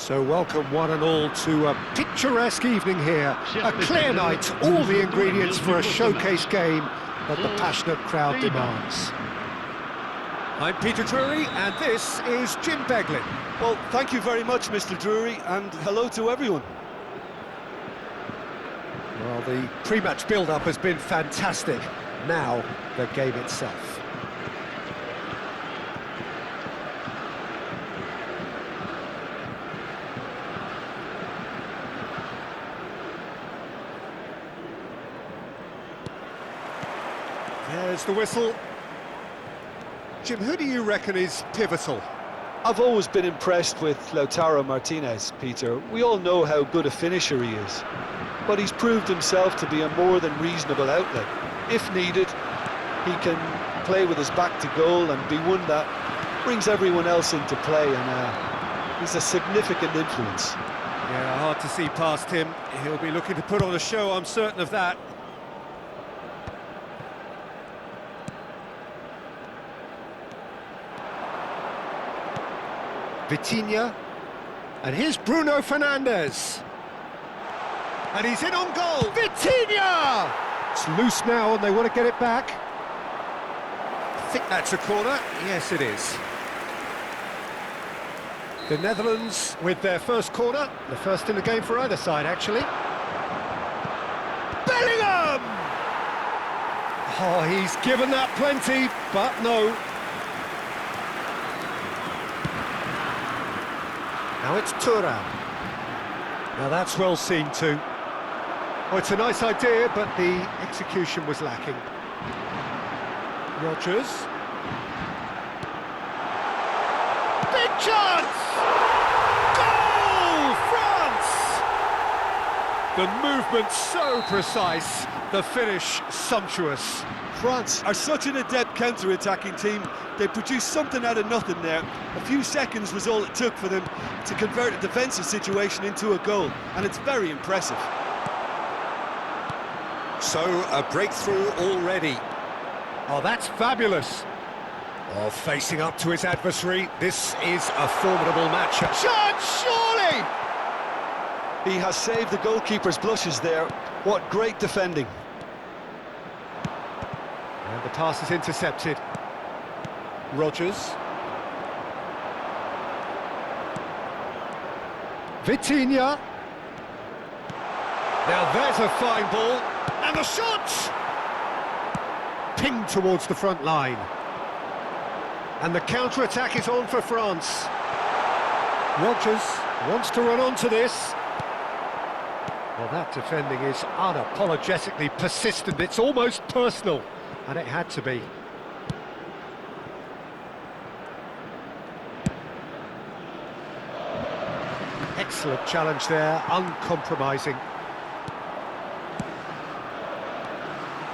So welcome one and all to a picturesque evening here. A clear night, all the ingredients for a showcase game that the passionate crowd demands. I'm Peter Drury, and this is Jim Beglin. Well, thank you very much, Mr. Drury, and hello to everyone. Well, the pre-match build-up has been fantastic. Now, the game itself. There's the whistle. Jim, who do you reckon is pivotal? I've always been impressed with Lautaro Martinez, Peter. We all know how good a finisher he is, but he's proved himself to be a more than reasonable outlet. If needed, he can play with his back to goal and be one that brings everyone else into play, and he's a significant influence. Yeah, hard to see past him. He'll be looking to put on a show, I'm certain of that. Vitinha, and here's Bruno Fernandes, and he's in on goal. Vitinha! It's loose now and they want to get it back. I think that's a corner. Yes, it is. The Netherlands with their first corner. The first in the game for either side, actually. Bellingham! Oh, he's given that plenty, but no. Now it's Thuram. Now that's well seen too. Oh, it's a nice idea, but the execution was lacking. Rodgers. Big chance! Goal! France! The movement so precise, the finish sumptuous. France are such an adept counter-attacking team. They produced something out of nothing there. A few seconds was all it took for them to convert a defensive situation into a goal, and it's very impressive. So, a breakthrough already. Oh, that's fabulous. Oh, facing up to his adversary, this is a formidable matchup. Chance, surely! He has saved the goalkeeper's blushes there. What great defending. And the pass is intercepted. Rodgers. Vitinha. Now there's a fine ball. And the shot! Pinged towards the front line. And the counter-attack is on for France. Rodgers wants to run onto this. Well, that defending is unapologetically persistent. It's almost personal. And it had to be. Excellent challenge there, uncompromising.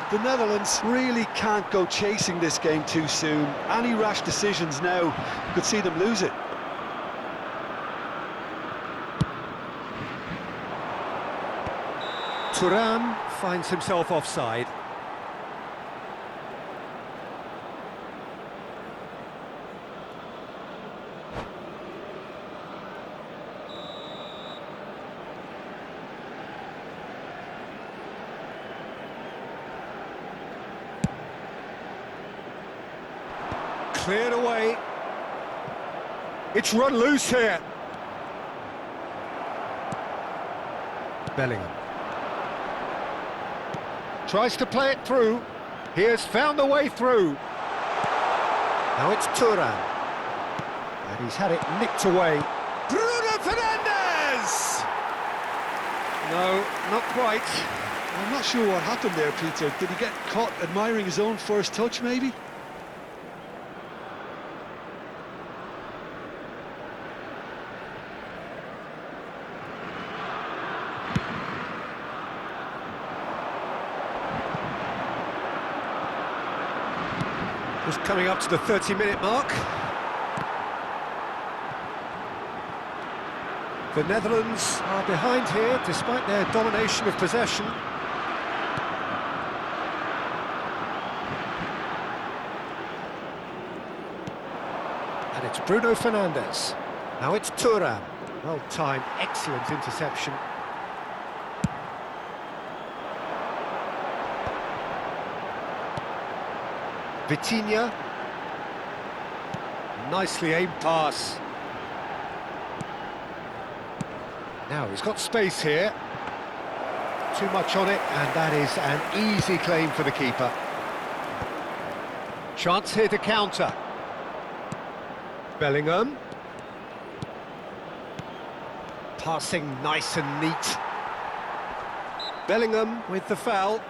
The Netherlands really can't go chasing this game too soon. Any rash decisions now could see them lose it. Thuram finds himself offside. Cleared away. It's run loose here. Bellingham. Tries to play it through. He has found the way through. Now it's Thuram. And he's had it nicked away. Bruno Fernandes! No, not quite. I'm not sure what happened there, Peter. Did he get caught admiring his own first touch, maybe? Just coming up to the 30-minute mark. The Netherlands are behind here, despite their domination of possession. And it's Bruno Fernandes. Now it's Thuram. Well timed, excellent interception. Vitinha. Nicely aimed pass. Now he's got space here. Too much on it, and that is an easy claim for the keeper. Chance here to counter. Bellingham. Passing nice and neat. Bellingham with the foul.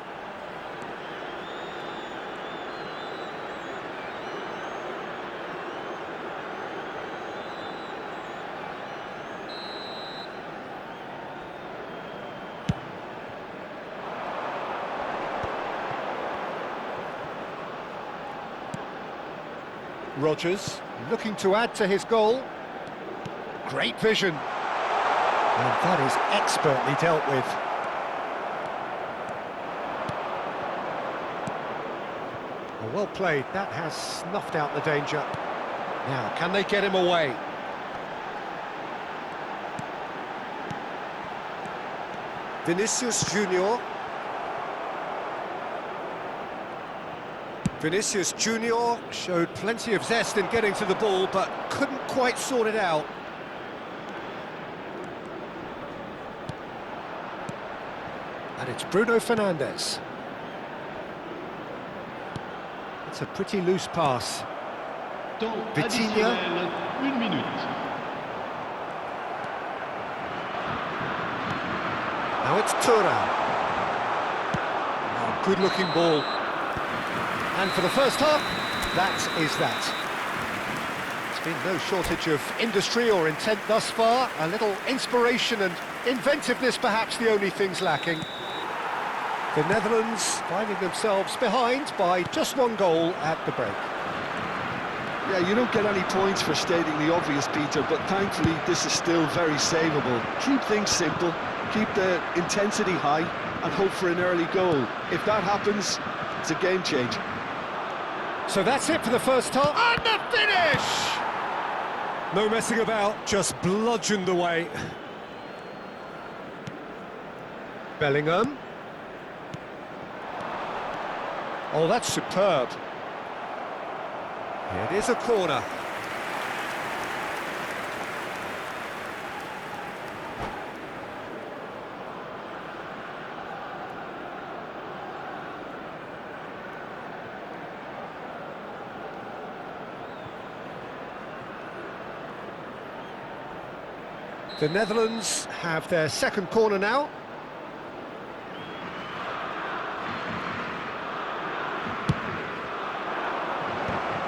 Rodgers looking to add to his goal. Great vision. And that is expertly dealt with. Well played. That has snuffed out the danger. Now, can they get him away? Vinicius Junior. Vinicius Junior showed plenty of zest in getting to the ball, but couldn't quite sort it out. And it's Bruno Fernandes. It's a pretty loose pass. Vitinha. 1 minute. Now it's Thuram. Oh, good-looking ball. And for the first half, that is that. There's been no shortage of industry or intent thus far. A little inspiration and inventiveness, perhaps the only things lacking. The Netherlands finding themselves behind by just 1 goal at the break. Yeah, you don't get any points for stating the obvious, Peter, but thankfully this is still very savable. Keep things simple, keep the intensity high, and hope for an early goal. If that happens, it's a game changer. So that's it for the first half. And the finish! No messing about, just bludgeoned away. Bellingham. Oh, that's superb. It is a corner. The Netherlands have their second corner now.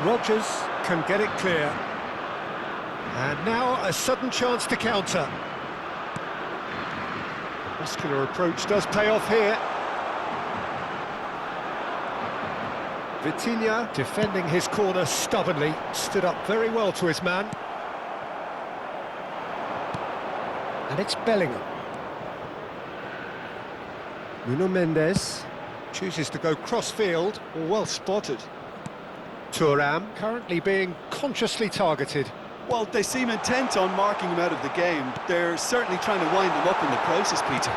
Rodgers can get it clear. And now a sudden chance to counter. Muscular approach does pay off here. Vitinha defending his corner stubbornly, stood up very well to his man. And it's Bellingham. Nuno Mendes chooses to go cross-field. Well spotted. Thuram currently being consciously targeted. Well, they seem intent on marking him out of the game. They're certainly trying to wind him up in the process, Peter.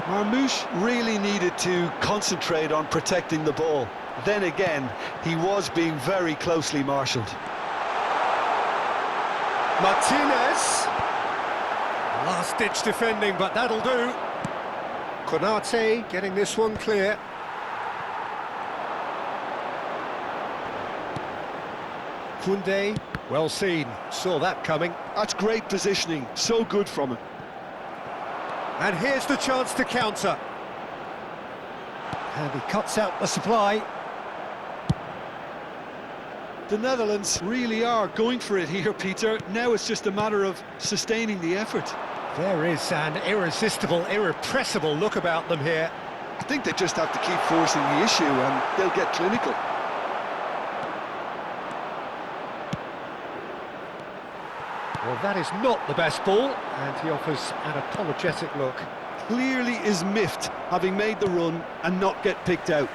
Marmoush really needed to concentrate on protecting the ball. Then again, he was being very closely marshalled. Martinez. Last-ditch defending, but that'll do. Konate getting this one clear. Koundé, well seen, saw that coming. That's great positioning, so good from him. And here's the chance to counter. And he cuts out the supply. The Netherlands really are going for it here, Peter. Now it's just a matter of sustaining the effort. There is an irresistible, irrepressible look about them here. I think they just have to keep forcing the issue and they'll get clinical. Well, that is not the best ball, and he offers an apologetic look. Clearly is miffed, having made the run and not get picked out.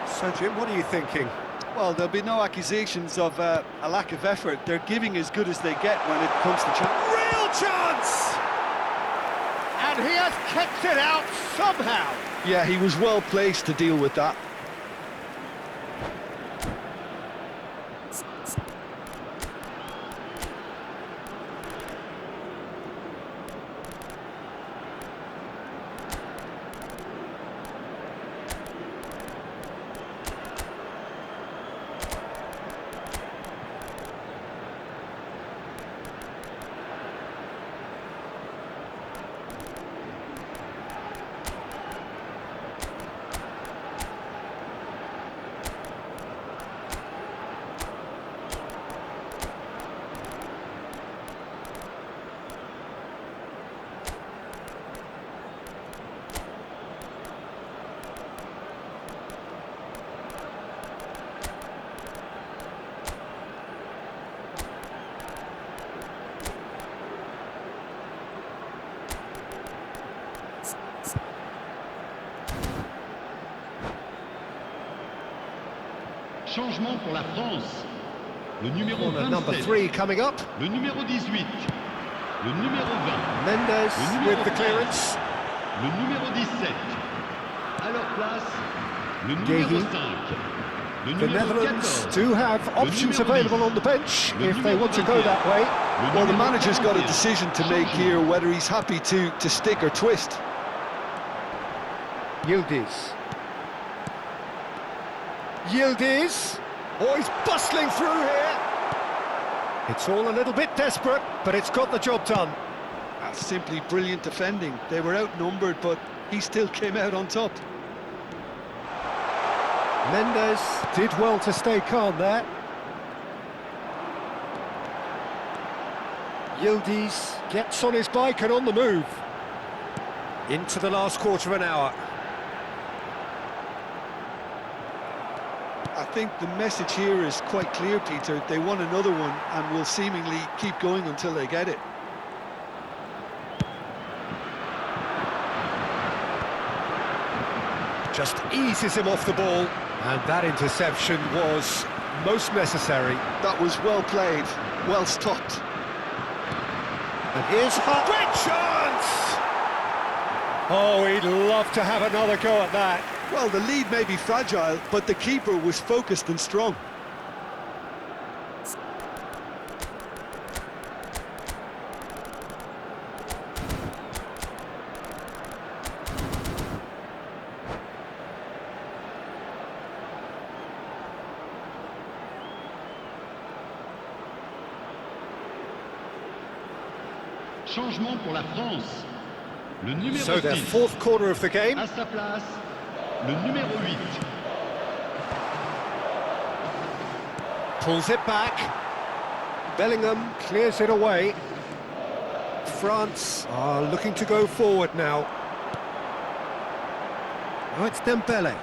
So, Jim, what are you thinking? Well, there'll be no accusations of a lack of effort. They're giving as good as they get when it comes to chance. Real chance! And he has kept it out somehow. Yeah, he was well placed to deal with that. Changement pour la France. Le numéro Corner number 27. 3 coming up. Le numéro 18. Le numéro 20. Mendes Le numéro with the 13. clearance. Le numéro 17. À leur place, le Guéhi. numéro 5. Le The numéro Netherlands 14. do have options numéro available 10. on the bench Le if they numéro want to go 21. that way. Le Well, the numéro manager's got a 41. decision to make Changement. here, whether he's happy to stick or twist. Yildiz. Yildiz. Oh, he's bustling through here. It's all a little bit desperate, but it's got the job done. That's simply brilliant defending. They were outnumbered, but he still came out on top. Mendes did well to stay calm there. Yildiz gets on his bike and on the move. Into the last quarter of an hour. I think the message here is quite clear, Peter. They want another one and will seemingly keep going until they get it. Just eases him off the ball. And that interception was most necessary. That was well played, well stopped. And here's a great chance! Oh, he'd love to have another go at that. Well, the lead may be fragile, but the keeper was focused and strong. Changement pour la France. Le numéro So their 6. fourth corner of the game. À sa place, le numéro 8. Pulls it back. Bellingham clears it away. France are looking to go forward now. Oh, it's Dembele.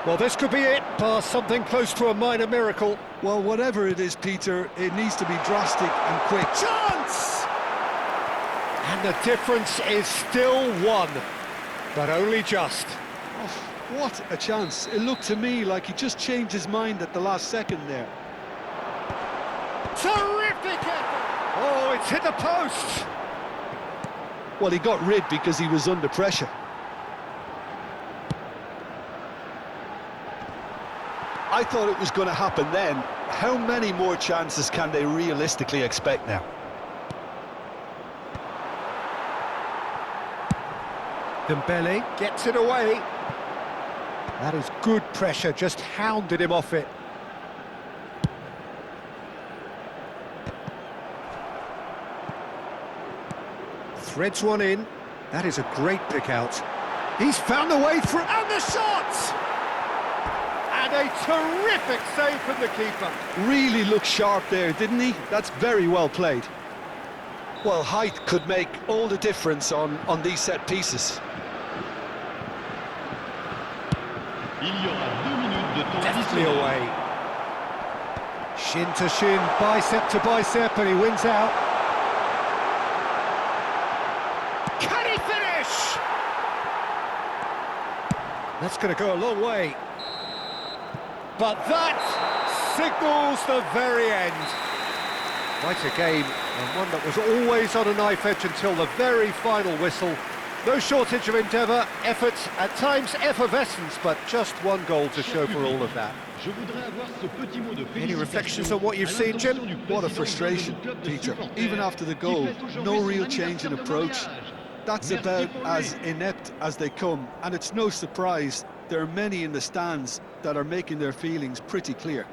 Well, this could be it, bar something close to a minor miracle. Well, whatever it is, Peter, it needs to be drastic and quick. Chance! And the difference is still one, but only just. Oh, what a chance. It looked to me like he just changed his mind at the last second there. Terrific effort! Oh, it's hit the post! Well, he got rid because he was under pressure. I thought it was going to happen then. How many more chances can they realistically expect now? Dembele gets it away. That is good pressure, just hounded him off it. Threads one in. That is a great pick out. He's found a way through, and the shot! And a terrific save from the keeper. Really looked sharp there, didn't he? That's very well played. Well, height could make all the difference on these set pieces. Il y aura 2 minutes de temps Deftly additionnel. away. Shin to shin, bicep to bicep, and he wins out. Can he finish? That's going to go a long way. But that signals the very end. Quite a game, and one that was always on a knife edge until the very final whistle. No shortage of endeavour, effort, at times effervescence, but just one goal to show for all of that. Je voudrais avoir ce petit mot de Any reflections félicitation on what you've à seen, Jim? l'intention du What a président frustration, du club de Peter. supporters Even after the qui goal, fête aujourd'hui no son real change in anniversaire de approach. mariage. That's Merci about pour as lui. inept as they come, and it's no surprise there are many in the stands that are making their feelings pretty clear.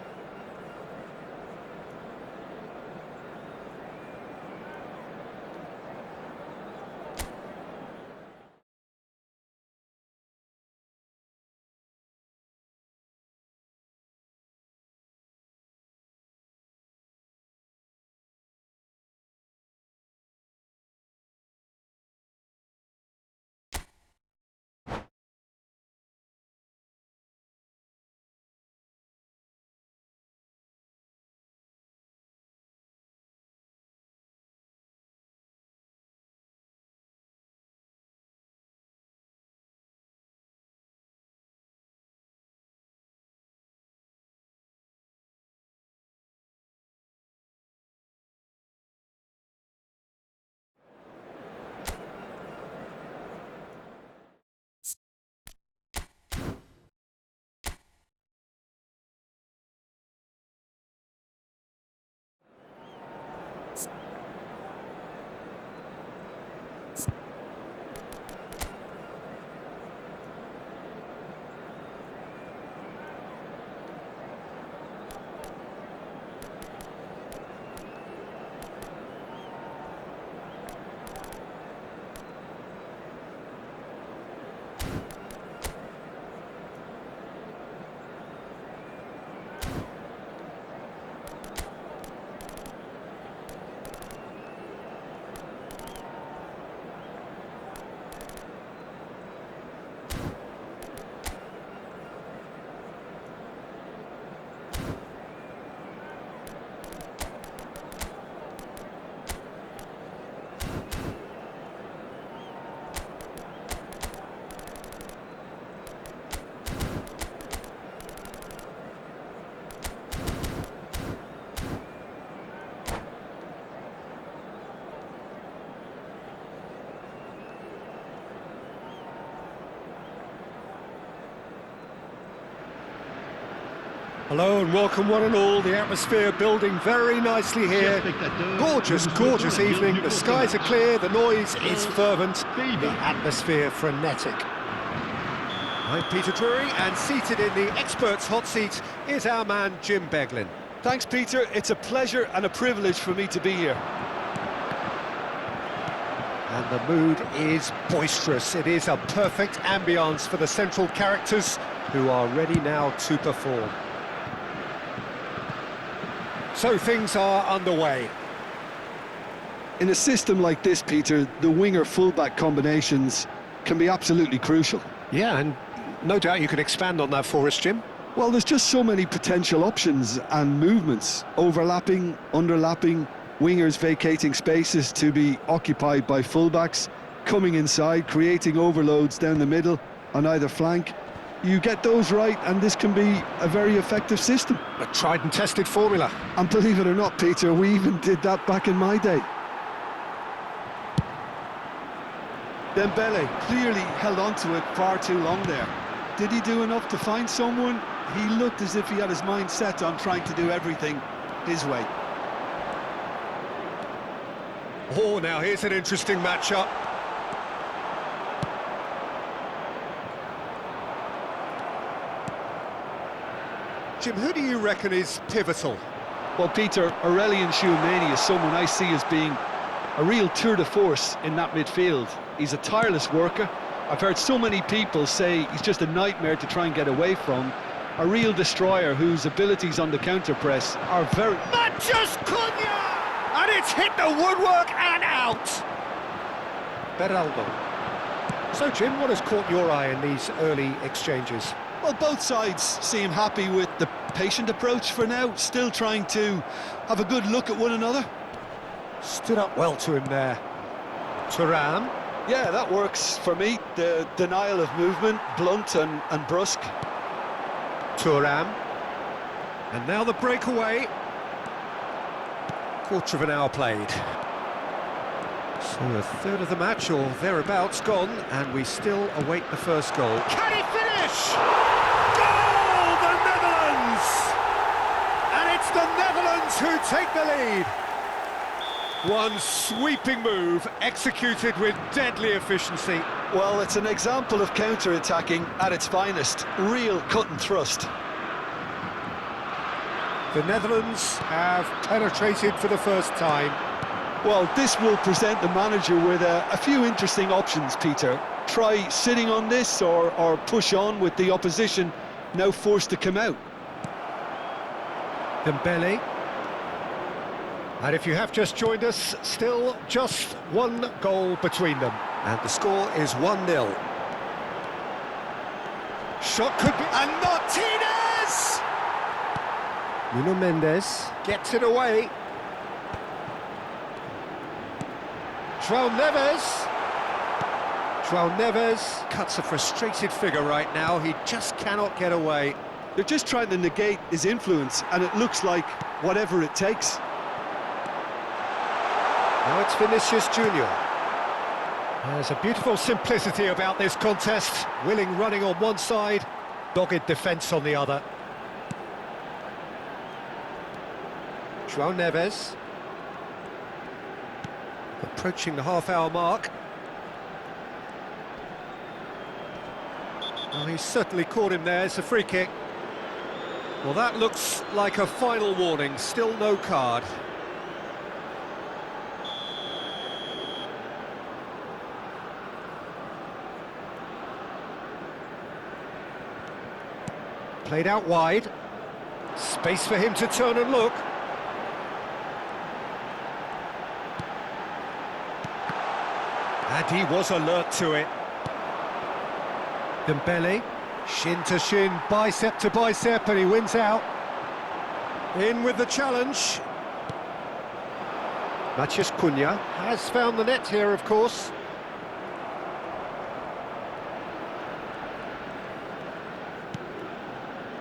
Hello and welcome one and all. The atmosphere building very nicely here. Gorgeous, gorgeous evening. The skies are clear, the noise is fervent, the atmosphere frenetic. I'm Peter Drury, and seated in the experts' hot seat is our man Jim Beglin. Thanks, Peter. It's a pleasure and a privilege for me to be here. And the mood is boisterous. It is a perfect ambience for the central characters who are ready now to perform. So things are underway. In a system like this, Peter, the winger-fullback combinations can be absolutely crucial. Yeah, and no doubt you could expand on that for us, Jim. Well, there's just so many potential options and movements. Overlapping, underlapping, wingers vacating spaces to be occupied by fullbacks, coming inside, creating overloads down the middle on either flank. You get those right and this can be a very effective system. A tried and tested formula. And believe it or not, Peter, we even did that back in my day. Dembele clearly held on to it far too long there. Did he do enough to find someone? He looked as if he had his mind set on trying to do everything his way. Oh, now here's an interesting matchup. Jim, who do you reckon is pivotal? Well, Peter, Aurelien Tchouameni is someone I see as being a real tour de force in that midfield. He's a tireless worker. I've heard so many people say he's just a nightmare to try and get away from. A real destroyer whose abilities on the counter-press are very... Matches Cunha! And it's hit the woodwork and out! Beraldo. So, Jim, what has caught your eye in these early exchanges? Well, both sides seem happy with the patient approach for now, still trying to have a good look at one another. Stood up well to him there. Thuram. Yeah, that works for me. The denial of movement, blunt and brusque. Thuram. And now the breakaway. Quarter of an hour played. So a third of the match or thereabouts gone, and we still await the first goal. Can he finish? Goal! The Netherlands! And it's the Netherlands who take the lead. One sweeping move, executed with deadly efficiency. Well, it's an example of counter-attacking at its finest. Real cut and thrust. The Netherlands have penetrated for the first time. Well, this will present the manager with a few interesting options, Peter. Try sitting on this or push on with the opposition now forced to come out. Dembele. And if you have just joined us, still just one goal between them. And the score is 1-0. Shot could be... And Martinez! Nuno Mendes gets it away. João Neves cuts a frustrated figure right now. He just cannot get away. They're just trying to negate his influence, and it looks like whatever it takes. Now it's Vinicius Junior. There's a beautiful simplicity about this contest. Willing running on one side, dogged defence on the other. João Neves. Approaching the half-hour mark. Oh, he's certainly caught him there. It's a free kick. Well, that looks like a final warning. Still no card. Played out wide. Space for him to turn and look. And he was alert to it. Dembele, shin to shin, bicep to bicep, and he wins out. In with the challenge. Mathias Cunha has found the net here, of course.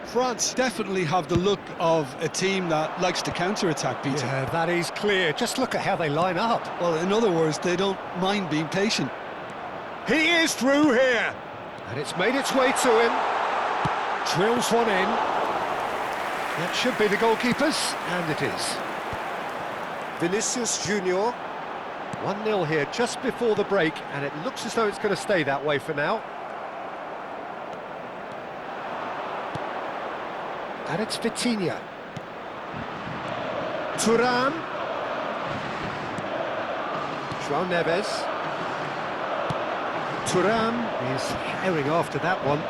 France definitely have the look of a team that likes to counter-attack, Peter. Yeah, that is clear. Just look at how they line up. Well, in other words, they don't mind being patient. He is through here. And it's made its way to him. Drills one in. That should be the goalkeepers, and it is. Vinicius Junior. 1-0 here just before the break, and it looks as though it's going to stay that way for now. And it's Vitinha. Thuram. João Neves. Thuram is herring after that one.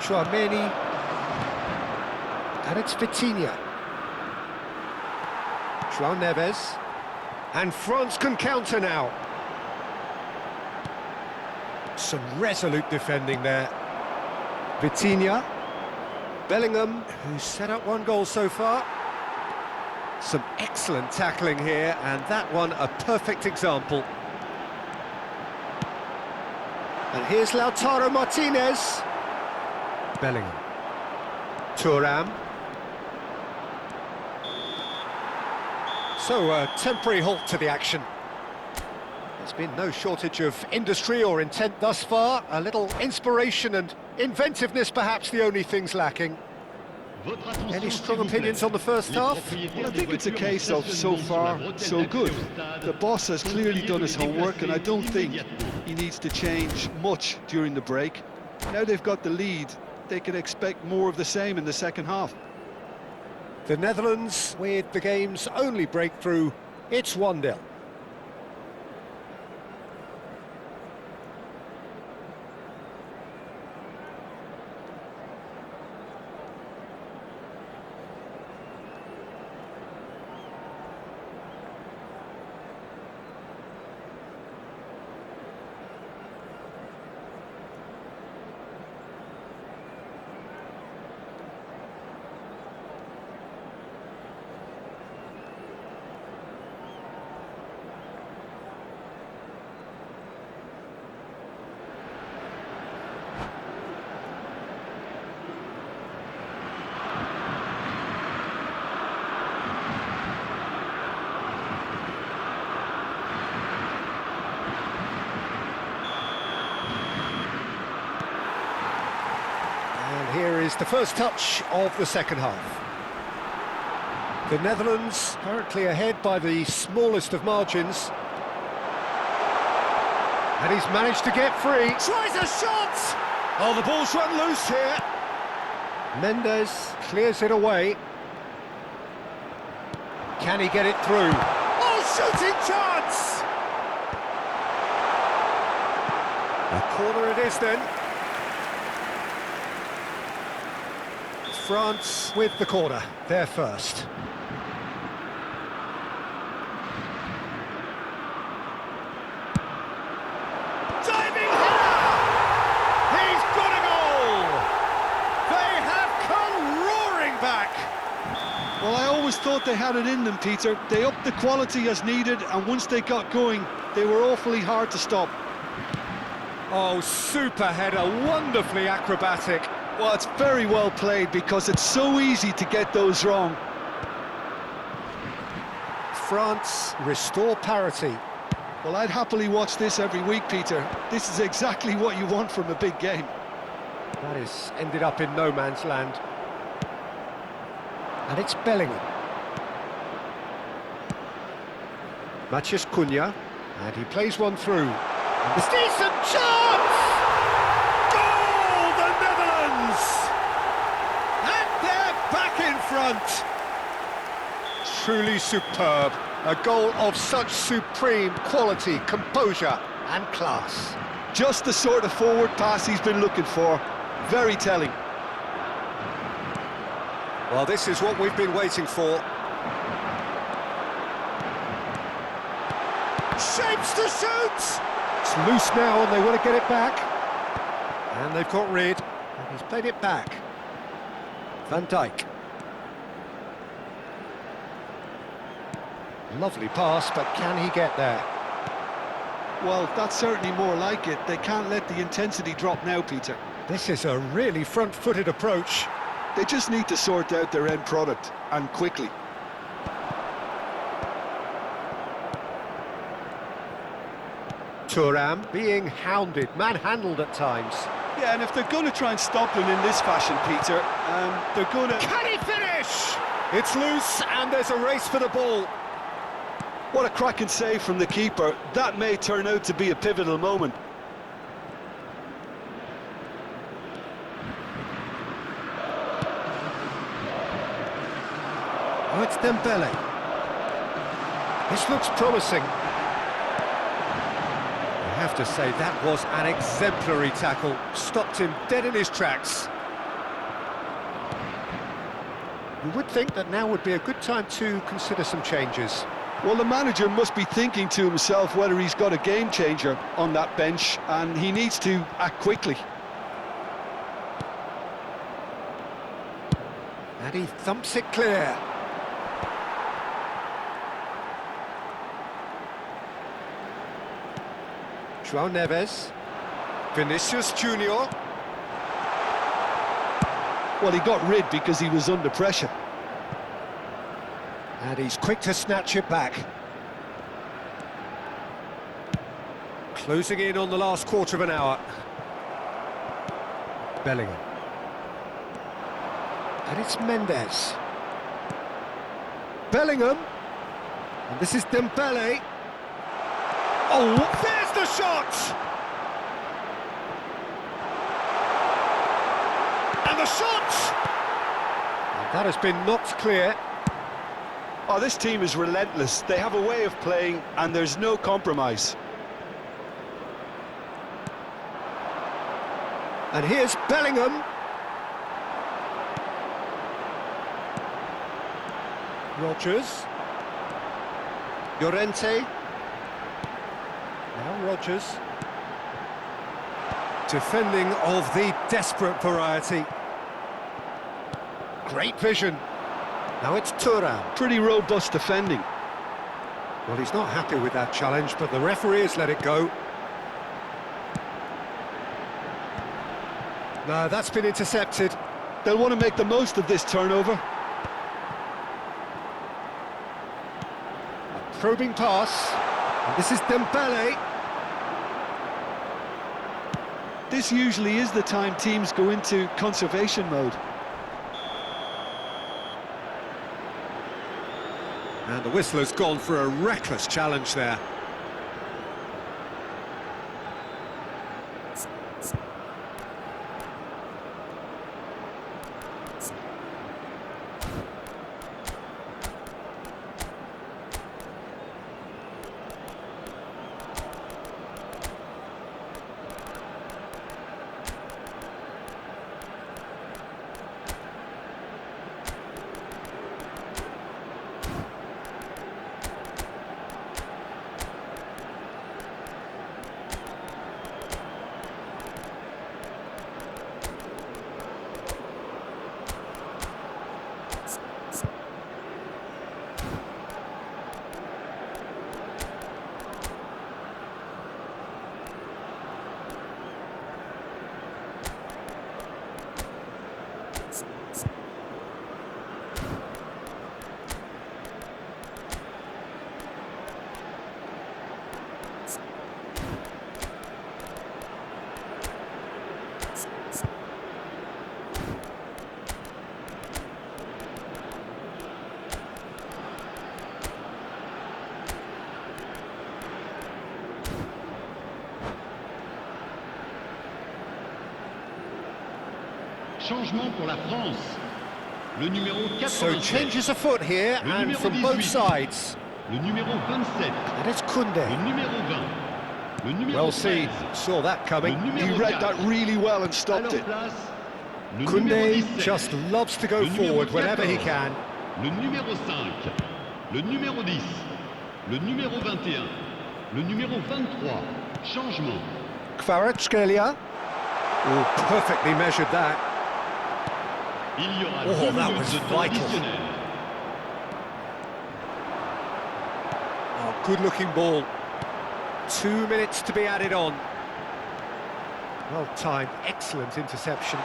Chouameni. And it's Vitinha. João Neves. And France can counter now. Some resolute defending there. Vitinha. Bellingham, who's set up one goal so far. Some excellent tackling here, and that one a perfect example. And here's Lautaro Martinez. Bellingham. Thuram. So a temporary halt to the action. There's been no shortage of industry or intent thus far. A little inspiration and inventiveness perhaps the only things lacking. Any strong opinions on the first half? Well, I think it's a case of so far, so good. The boss has clearly done his homework, and I don't think he needs to change much during the break. Now they've got the lead, they can expect more of the same in the second half. The Netherlands with the game's only breakthrough. It's 1-0. Here is the first touch of the second half. The Netherlands currently ahead by the smallest of margins. And he's managed to get free. Tries a shot! Oh, the ball's run loose here. Mendes clears it away. Can he get it through? Oh, shooting chance! A corner it is then. France with the corner, they're first. Diving header! He's got a goal! They have come roaring back! Well, I always thought they had it in them, Peter. They upped the quality as needed, and once they got going, they were awfully hard to stop. Oh, super header, wonderfully acrobatic. Well, it's very well played because it's so easy to get those wrong. France restore parity. Well, I'd happily watch this every week, Peter. This is exactly what you want from a big game. That is ended up in no man's land. And it's Bellingham. Matheus Cunha, and he plays one through. And it's decent chance! Goal, the Netherlands! And they're back in front. Truly superb. A goal of such supreme quality, composure and class. Just the sort of forward pass he's been looking for. Very telling. Well, this is what we've been waiting for. Shapes to shoot! It's loose now and they want to get it back. And they've got rid. And he's played it back. Van Dijk. Lovely pass, but can he get there? Well, that's certainly more like it. They can't let the intensity drop now, Peter. This is a really front-footed approach. They just need to sort out their end product, and quickly. Thuram being hounded, manhandled at times. Yeah, and if they're going to try and stop them in this fashion, Peter, they're going to... Can he finish? finish! It's loose and there's a race for the ball. What a cracking save from the keeper. That may turn out to be a pivotal moment. Oh, it's Dembele. This looks promising. I have to say, that was an exemplary tackle. Stopped him dead in his tracks. You would think that now would be a good time to consider some changes. Well, the manager must be thinking to himself whether he's got a game changer on that bench, and he needs to act quickly. And he thumps it clear. João Neves. Vinicius Junior. Well, he got rid because he was under pressure. And he's quick to snatch it back. Closing in on the last quarter of an hour. Bellingham. And it's Mendes. Bellingham. And this is Dembele. Oh, there's the shot! And the shot! And that has been knocked clear. Oh, this team is relentless. They have a way of playing, and there's no compromise. And here's Bellingham. Rodgers. Llorente. Now Rodgers. Defending of the desperate variety. Great vision. Now it's Thuram. Pretty robust defending. Well, he's not happy with that challenge, but the referee has let it go. No, that's been intercepted. They'll want to make the most of this turnover. A probing pass. And this is Dembele. This usually is the time teams go into conservation mode. And the whistler's gone for a reckless challenge there. Changement pour la France. Le numéro 87. So changes afoot here, Le and numéro from 18. both sides. Le numéro 27. And it's Koundé. Le numéro 20. Le numéro Well 13. seen, saw that coming. Le numéro He read 4. that really well and À stopped leur it. place, le numéro Koundé 17. just loves to go Le numéro forward whenever he 14. can. Le numéro 5. Le numéro 10. Le numéro 21. Le numéro 23. Changement. Kvaratskhelia. Oh, perfectly measured that. Il y aura Oh, 2 that minutes was de temps vital. additionnel. Oh, good-looking ball. 2 minutes to be added on. Well timed, excellent interception.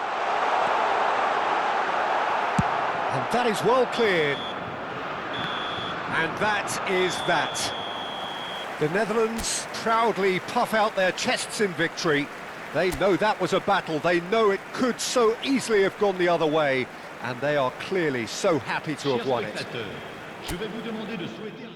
And that is well cleared. And that is that. The Netherlands proudly puff out their chests in victory. They know that was a battle. They know it could so easily have gone the other way. And they are clearly so happy to have Chers won it. spectateurs, je vais vous demander de souhaiter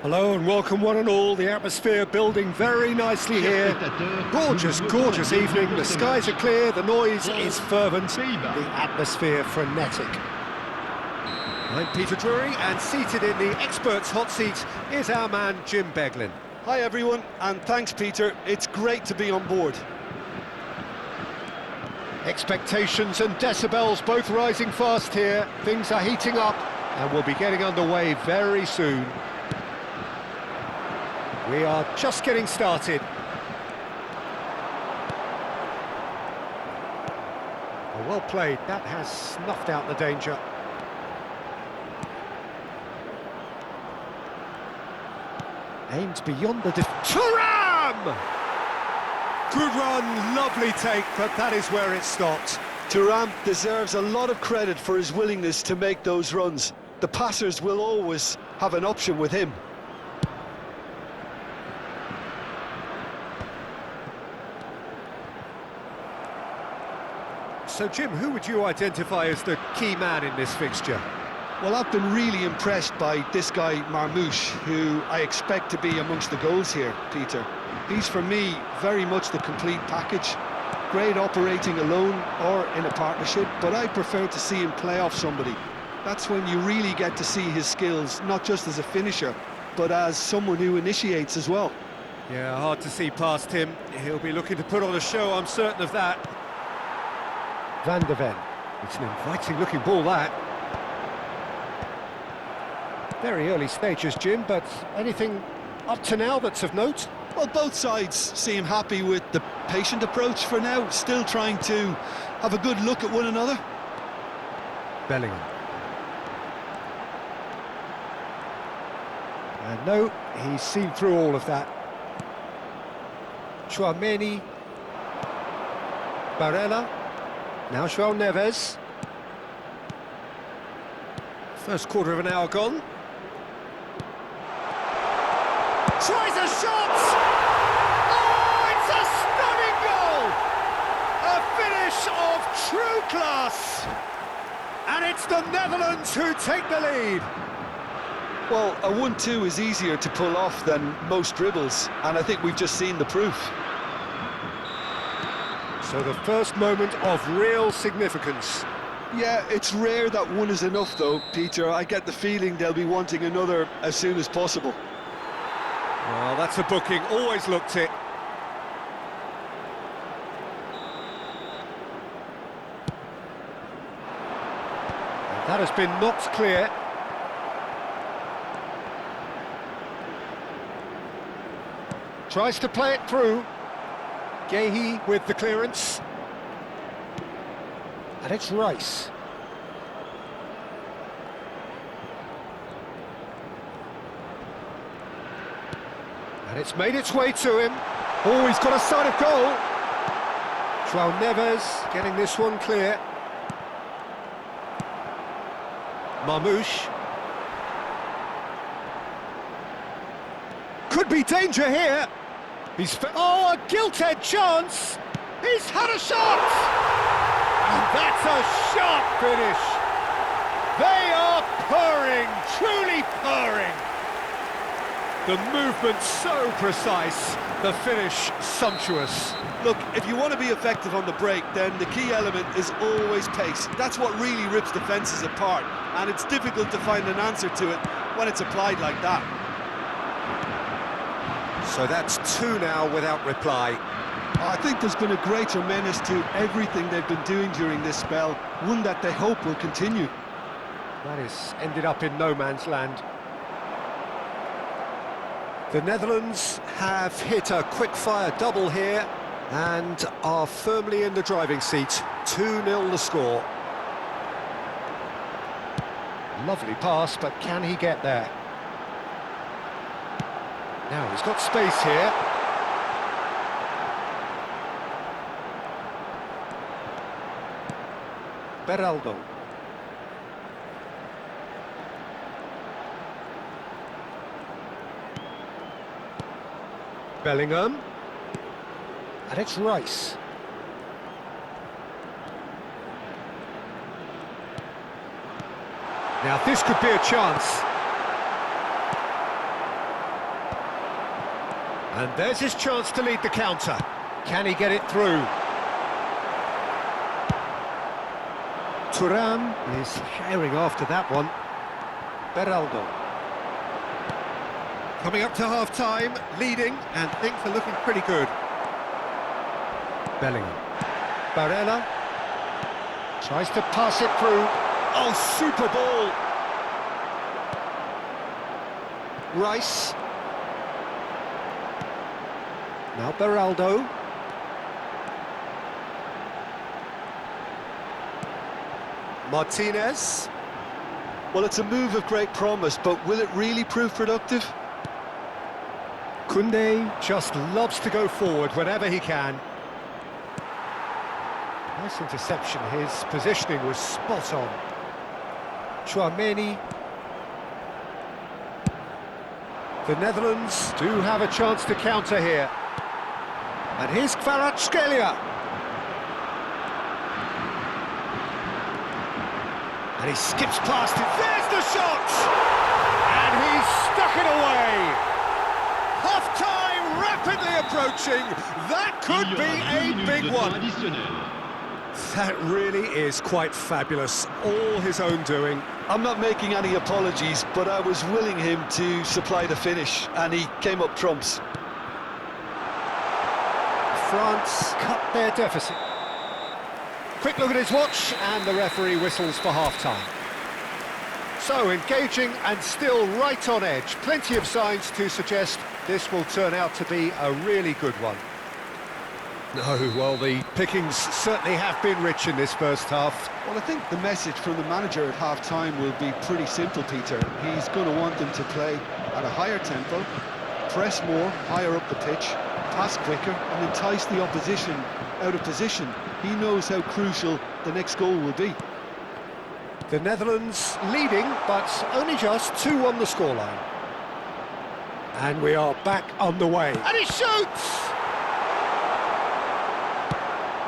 Hello and welcome one and all. The atmosphere building very nicely here. Gorgeous, gorgeous evening. The skies are clear, the noise is fervent, the atmosphere frenetic. I'm Peter Drury, and seated in the experts' hot seat is our man Jim Beglin. Hi everyone, and thanks Peter, it's great to be on board. Expectations and decibels both rising fast here. Things are heating up and we'll be getting underway very soon. We are just getting started. Oh, well played. That has snuffed out the danger. Aimed beyond the Thuram! Good run, lovely take, but that is where it stopped. Thuram deserves a lot of credit for his willingness to make those runs. The passers will always have an option with him. So, Jim, who would you identify as the key man in this fixture? Well, I've been really impressed by this guy, Marmoush, who I expect to be amongst the goals here, Peter. He's, for me, very much the complete package. Great operating alone or in a partnership, but I prefer to see him play off somebody. That's when you really get to see his skills, not just as a finisher, but as someone who initiates as well. Yeah, hard to see past him. He'll be looking to put on a show, I'm certain of that. Van der Ven. It's an inviting-looking ball, that. Very early stages, Jim, but anything up to now that's of note? Well, both sides seem happy with the patient approach for now, still trying to have a good look at one another. Bellingham. And no, he's seen through all of that. Chouameni. Barella. Now João Neves. First quarter of an hour gone. Tries a shot! Oh, it's a stunning goal! A finish of true class! And it's the Netherlands who take the lead. Well, a 1-2 is easier to pull off than most dribbles, and I think we've just seen the proof. So the first moment of real significance. Yeah, it's rare that one is enough though, Peter. I get the feeling they'll be wanting another as soon as possible. Well, that's a booking, always looked it. And that has been knocked clear. Tries to play it through. Gehi with the clearance. And it's Rice. And it's made its way to him. Oh, he's got a sight of goal. João Neves getting this one clear. Marmoush. Could be danger here. Oh, a gilt-edged chance! He's had a shot! And that's a sharp finish! They are purring, truly purring! The movement so precise, the finish sumptuous. Look, if you want to be effective on the break, then the key element is always pace. That's what really rips defences apart, and it's difficult to find an answer to it when it's applied like that. So that's two now without reply. I think there's been a greater menace to everything they've been doing during this spell, one that they hope will continue. That is ended up in no man's land. The Netherlands have hit a quick-fire double here and are firmly in the driving seat. 2-0 the score. Lovely pass, but can he get there? Now he's got space here. Beraldo. Bellingham. And it's Rice. Now this could be a chance. And there's his chance to lead the counter. Can he get it through? Thuram is sharing after that one. Beraldo. Coming up to half-time, leading, and things are looking pretty good. Bellingham. Barella. Tries to pass it through. Oh, super ball! Rice. Now Beraldo. Martinez. Well, it's a move of great promise, but will it really prove productive? Koundé just loves to go forward whenever he can. Nice interception, his positioning was spot on. Chouameni. The Netherlands do have a chance to counter here. And here's Kvaratskhelia. And he skips past it. There's the shot! And he's stuck it away. Half-time rapidly approaching. That could be a big one. That really is quite fabulous. All his own doing. I'm not making any apologies, but I was willing him to supply the finish, and he came up trumps. France cut their deficit. Quick look at his watch, and the referee whistles for half-time. So, engaging and still right on edge. Plenty of signs to suggest this will turn out to be a really good one. No, well, the pickings certainly have been rich in this first half. Well, I think the message from the manager at half-time will be pretty simple, Peter. He's going to want them to play at a higher tempo, press more, higher up the pitch, pass quicker, and entice the opposition out of position. He knows how crucial the next goal will be. The Netherlands leading, but only just 2 on the scoreline. And we are back on the way. And he shoots!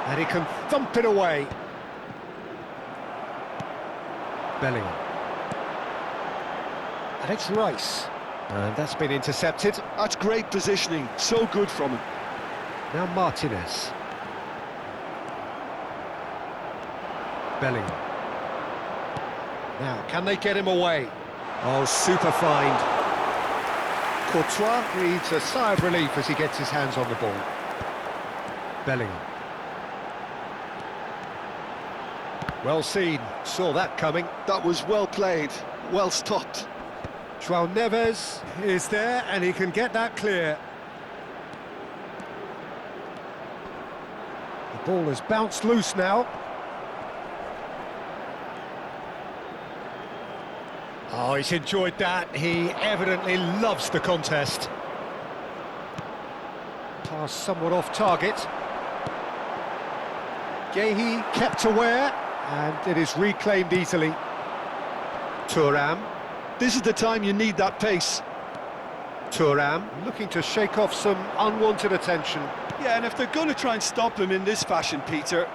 And he can thump it away. Bellingham. And it's Rice. And that's been intercepted. That's great positioning, so good from him. Now Martinez. Bellingham. Now, can they get him away? Oh, super find. Potw breathes a sigh of relief as he gets his hands on the ball. Bellingham. Well seen, saw that coming. That was well played, well stopped. João Neves is there and he can get that clear. The ball has bounced loose now. Oh, he's enjoyed that. He evidently loves the contest. Pass somewhat off target. Gehi kept aware, and it is reclaimed easily. Thuram. This is the time you need that pace. Thuram looking to shake off some unwanted attention. Yeah, and if they're going to try and stop him in this fashion, Peter,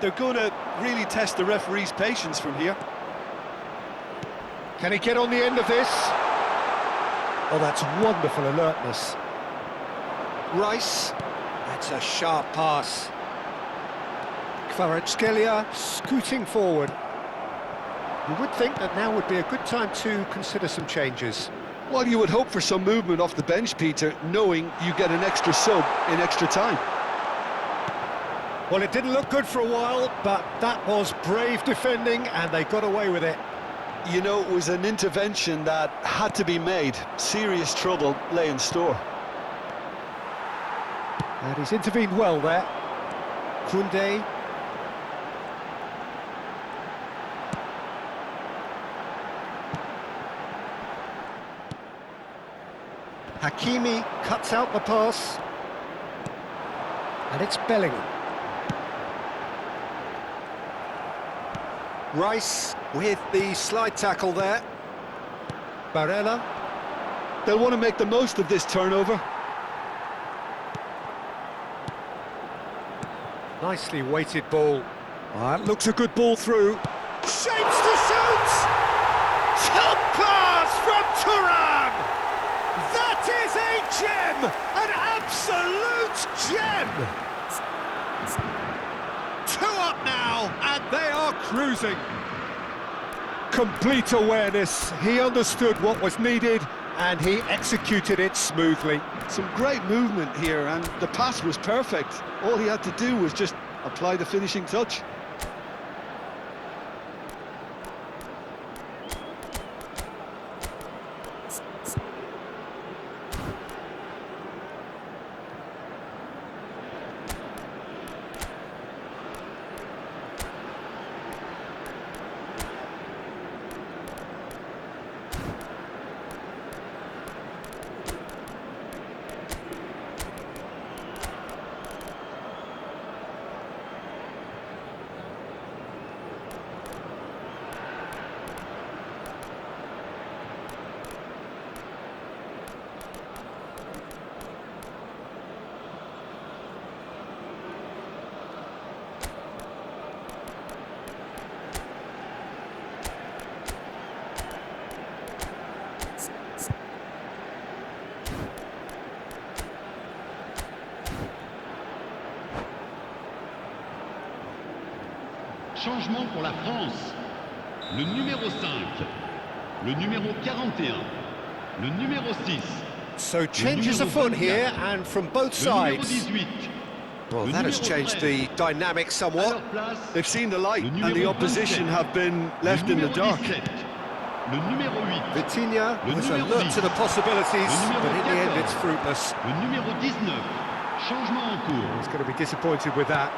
they're going to really test the referee's patience from here. Can he get on the end of this? Oh, that's wonderful alertness. Rice, that's a sharp pass. Kvaratskhelia scooting forward. You would think that now would be a good time to consider some changes. Well, you would hope for some movement off the bench, Peter, knowing you get an extra sub in extra time. Well, it didn't look good for a while, but that was brave defending and they got away with it. You know, it was an intervention that had to be made. Serious trouble lay in store. And he's intervened well there. Koundé. Hakimi cuts out the pass. And it's Bellingham. Rice with the slide tackle there. Barella. They'll want to make the most of this turnover. Nicely weighted ball. That looks a good ball through. Shapes to shoot! Top pass from Thuram! That is a gem! An absolute gem! 2 up now, and they are cruising. Complete awareness. He understood what was needed, and he executed it smoothly. Some great movement here, and the pass was perfect. All he had to do was just apply the finishing touch. Changement pour la France. Le numéro 5, le numéro 41, le numéro 6. So changes afoot here, and from both sides. Well, that has changed the dynamic somewhat. They've seen the light, and the opposition have been left in the dark. Le numéro 8. Vitinha Le was numéro alert 10. to the possibilities, Le numéro but in the end 14. it's fruitless. Le numéro 19. Changement en cours. He's going to be disappointed with that.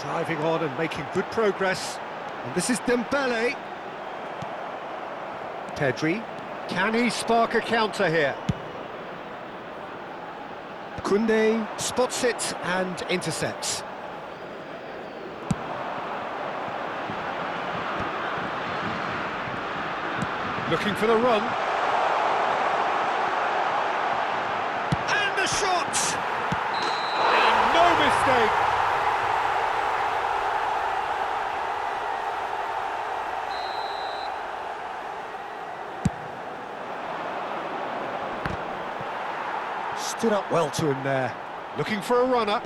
Driving on and making good progress. And this is Dembele. Pedri. Can he spark a counter here? Koundé spots it and intercepts. Looking for the run. And the shot! And no mistake! Stood up well to him there. Looking for a runner.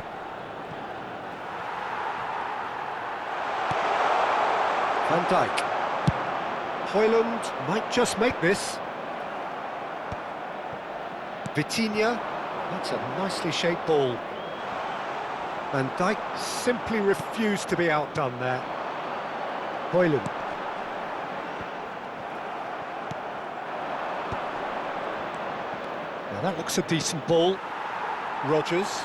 Van Dijk. Højlund might just make this. Vitinha. That's a nicely shaped ball. Van Dijk simply refused to be outdone there. Højlund. Now that looks a decent ball. Rodgers.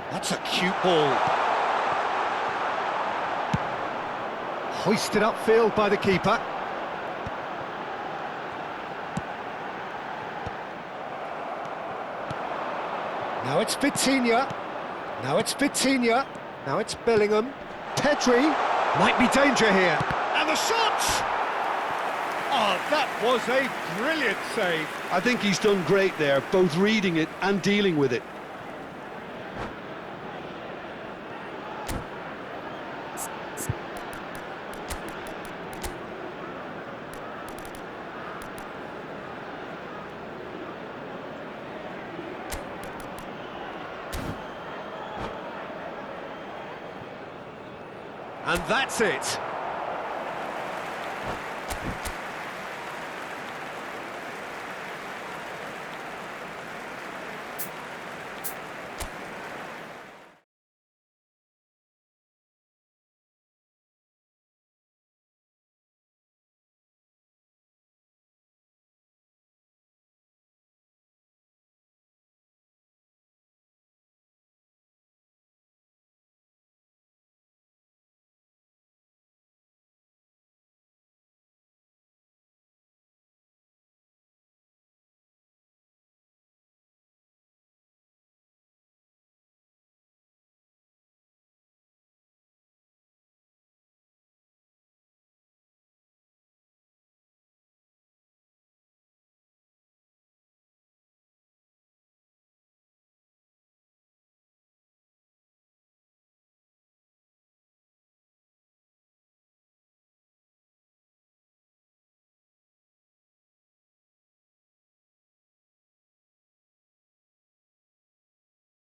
That's a cute ball. Hoisted upfield by the keeper. Now it's Vitinha. Now it's Vitinha. Now it's Bellingham. Pedri. Might be danger here. And the shot! Oh, that was a brilliant save. I think he's done great there, both reading it and dealing with it. And that's it.